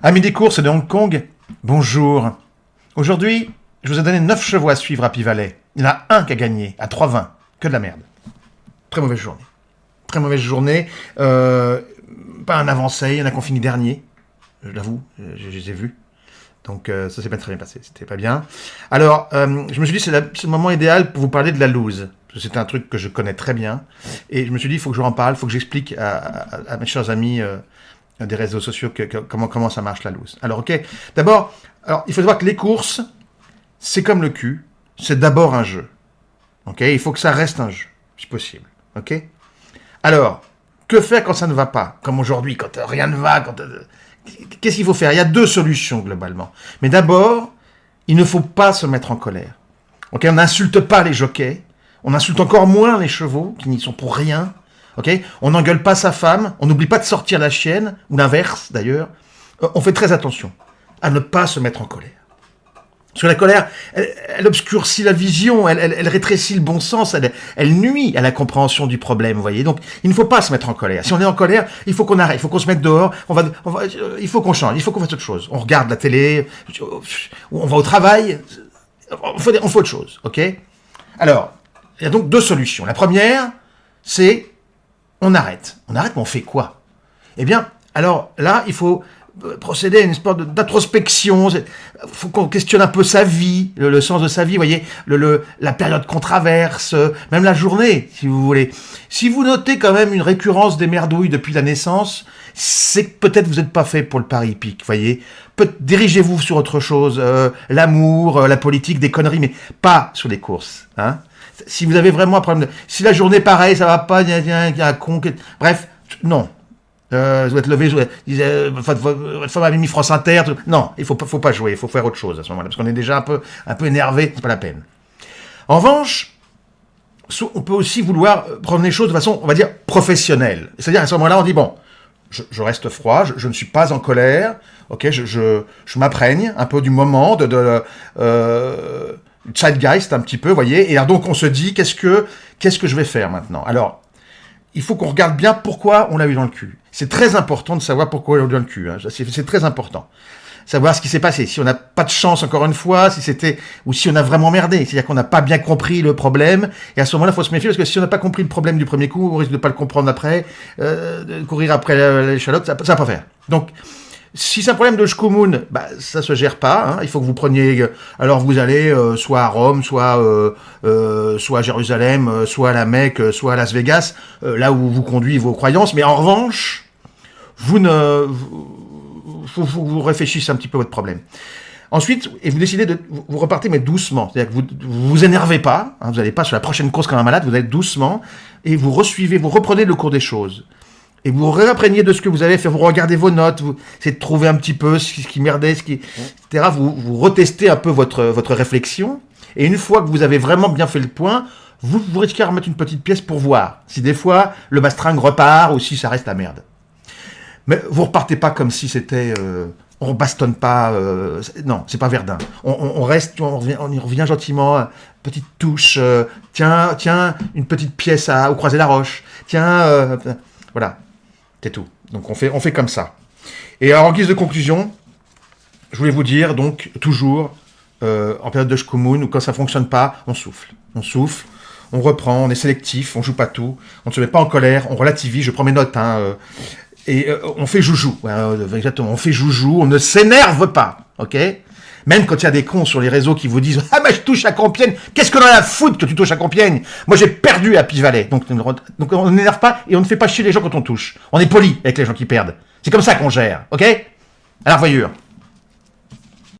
Amis des courses de Hong Kong, bonjour. Aujourd'hui, je vous ai donné 9 chevaux à suivre à Pivalet. Il y en a un qui a gagné, à 3,20. Que de la merde. Très mauvaise journée. Très mauvaise journée. Pas un avancé, il y en a qui ont fini dernier. Je l'avoue, je les ai vus. Donc ça s'est pas très bien passé, c'était pas bien. Alors, je me suis dit, c'est le moment idéal pour vous parler de la loose. C'est un truc que je connais très bien. Et je me suis dit, il faut que je en parle, il faut que j'explique à mes chers amis des réseaux sociaux comment ça marche la loose. Alors, ok. D'abord, il faut savoir que les courses, c'est comme le cul, c'est d'abord un jeu. Ok. Il faut que ça reste un jeu, si possible. Ok. Alors, que faire quand ça ne va pas? Comme aujourd'hui, quand rien ne va, qu'est-ce qu'il faut faire? Il y a 2 solutions, globalement. Mais d'abord, il ne faut pas se mettre en colère. Ok. On n'insulte pas les jockeys. On insulte encore moins les chevaux, qui n'y sont pour rien. Okay, on n'engueule pas sa femme, on n'oublie pas de sortir la chienne, ou l'inverse d'ailleurs. On fait très attention à ne pas se mettre en colère. Parce que la colère, elle obscurcit la vision, elle rétrécit le bon sens, elle nuit à la compréhension du problème, vous voyez. Donc, il ne faut pas se mettre en colère. Si on est en colère, il faut qu'on arrête, il faut qu'on se mette dehors, il faut qu'on change, il faut qu'on fasse autre chose. On regarde la télé, on va au travail, on fait autre chose, ok? Alors, il y a donc 2 solutions. La première, c'est on arrête. On arrête, mais on fait quoi? Eh bien, alors là, il faut procéder à une sorte d'introspection. Il faut qu'on questionne un peu sa vie, le sens de sa vie, vous voyez, la période qu'on traverse, même la journée, si vous voulez. Si vous notez quand même une récurrence des merdouilles depuis la naissance, c'est que peut-être vous n'êtes pas fait pour le pari hippique, vous voyez. Dirigez-vous sur autre chose, l'amour, la politique, des conneries, mais pas sur les courses, hein. Si vous avez vraiment un problème si la journée pareil, ça va pas, il y a un con, bref, non. Vous êtes levé, votre femme a mis France Inter, non, il faut pas jouer, il faut faire autre chose à ce moment-là, parce qu'on est déjà un peu énervé, c'est pas la peine. En revanche, on peut aussi vouloir prendre les choses de façon, on va dire, professionnelle. C'est-à-dire, à ce moment-là, on dit, bon, je reste froid, je ne suis pas en colère, ok, je m'imprègne un peu du moment, zeitgeist un petit peu, vous voyez, et alors donc on se dit, qu'est-ce que je vais faire maintenant? Alors, il faut qu'on regarde bien pourquoi on l'a eu dans le cul. C'est très important de savoir pourquoi on l'a eu dans le cul, hein. C'est très important. Savoir ce qui s'est passé, si on n'a pas de chance encore une fois, ou si on a vraiment merdé, c'est-à-dire qu'on n'a pas bien compris le problème, et à ce moment-là, il faut se méfier, parce que si on n'a pas compris le problème du premier coup, on risque de pas le comprendre après, de courir après l'échalote, ça va pas faire. Donc, si c'est un problème de Shkumun, ça se gère pas, hein. Il faut que vous preniez, alors vous allez soit à Rome, soit à Jérusalem, soit à la Mecque, soit à Las Vegas, là où vous conduisez vos croyances, mais en revanche, faut que vous réfléchissiez un petit peu à votre problème. Ensuite, et vous décidez vous repartez, mais doucement. C'est-à-dire que vous vous énervez pas, hein, vous n'allez pas sur la prochaine course comme un malade, vous allez doucement, et vous reprenez le cours des choses. Et vous réimprégnez de ce que vous avez fait, vous regardez vos notes, vous essayez de trouver un petit peu ce qui merdait, etc. Vous retestez un peu votre réflexion, et une fois que vous avez vraiment bien fait le point, vous risquez à remettre une petite pièce pour voir si des fois le bastringue repart ou si ça reste la merde. Mais vous repartez pas comme si c'était... on bastonne pas... non, c'est pas Verdun. On reste, on y revient gentiment, petite touche, tiens, une petite pièce au Croisé-la-Roche, tiens... voilà, c'est tout. Donc on fait comme ça. Et alors, en guise de conclusion, je voulais vous dire, donc, toujours, en période de Shkumun, ou quand ça fonctionne pas, on souffle. On reprend, on est sélectif, on joue pas tout, on ne se met pas en colère, on relativise, je prends mes notes, hein, et on fait joujou. Exactement, on fait joujou, on ne s'énerve pas, ok? Même quand il y a des cons sur les réseaux qui vous disent « Ah je touche à Compiègne, qu'est-ce qu'on en a à foutre que tu touches à Compiègne? Moi j'ai perdu à Pivalet. » Donc on n'énerve pas et on ne fait pas chier les gens quand on touche. On est poli avec les gens qui perdent. C'est comme ça qu'on gère, ok? À la revoyure.